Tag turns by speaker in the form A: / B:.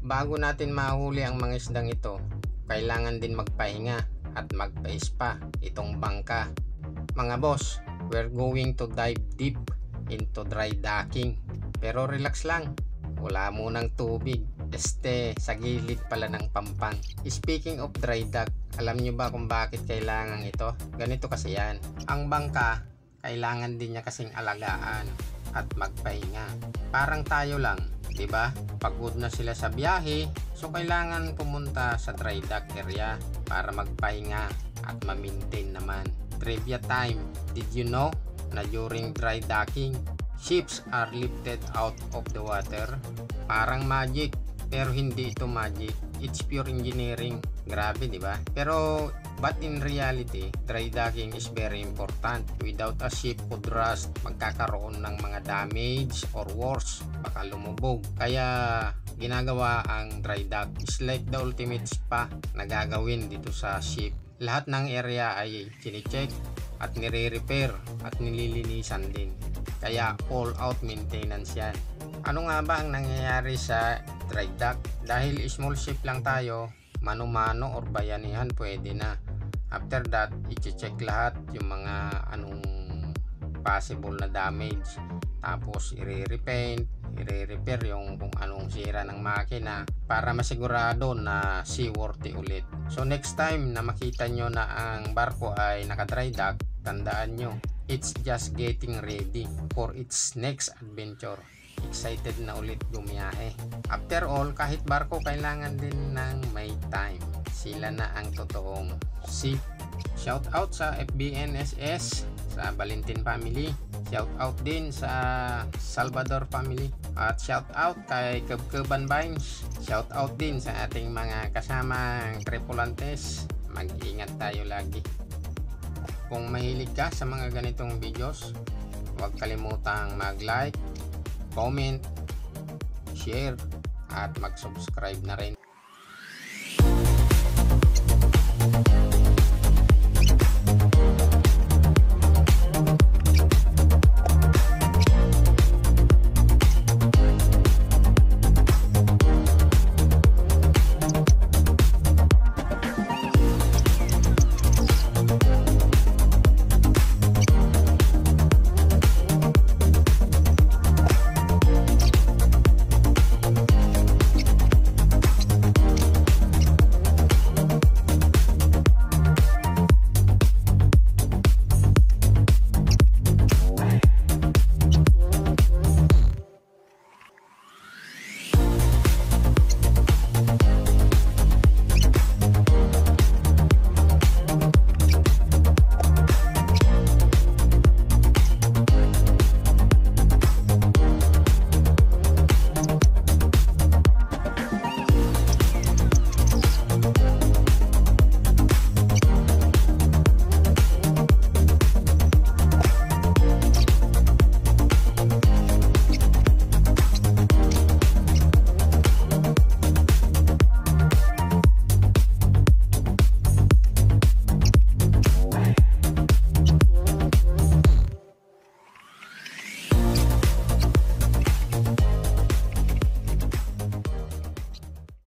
A: Bago natin mahuli ang mga isdang ito, kailangan din magpahinga at magpa-spa itong bangka. Mga boss, we're going to dive deep into dry docking. Pero relax lang, wala munang tubig. Sa gilid pala ng Pampang. Speaking of dry dock, alam nyo ba kung bakit kailangan ito? Ganito kasi yan. Ang bangka, kailangan din niya kasing alagaan at magpahinga. Parang tayo lang, 'di ba? Pagod na sila sa biyahe, so kailangan pumunta sa dry dock area para magpahinga at ma-maintain naman. Trivia time. Did you know na during dry docking, ships are lifted out of the water? Parang magic, pero hindi ito magic. It's pure engineering. Grabe, 'di ba? Pero but in reality, dry docking is very important. Without a ship could rust, magkakaroon ng mga damage or worse, baka lumubog. Kaya ginagawa ang dry dock is like the ultimate spa na gagawin dito sa ship. Lahat ng area ay chine-check at nire-repair at nililinisan din. Kaya all out maintenance yan. Ano nga ba ang nangyayari sa dry dock? Dahil small ship lang tayo, mano-mano or bayanihan pwede na. After that, i-check lahat yung mga anong possible na damage. Tapos i-repaint, i-repair yung kung anong sira ng makina para masigurado na seaworthy ulit. So next time na makita nyo na ang barko ay naka-dry dock, tandaan nyo, it's just getting ready for its next adventure. Excited na ulit gumiyahe. After all, kahit barko kailangan din ng may time. Sila na ang totoong ship. Shout out sa FBNSS, sa Valentin family. Shout out din sa Salvador family. At shout out kay Kabkaban Vines. Shout out din sa ating mga kasamang tripulantes. Mag-ingat tayo lagi. Kung mahilig ka sa mga ganitong videos, huwag kalimutang mag-like, comment, share, at mag-subscribe na rin.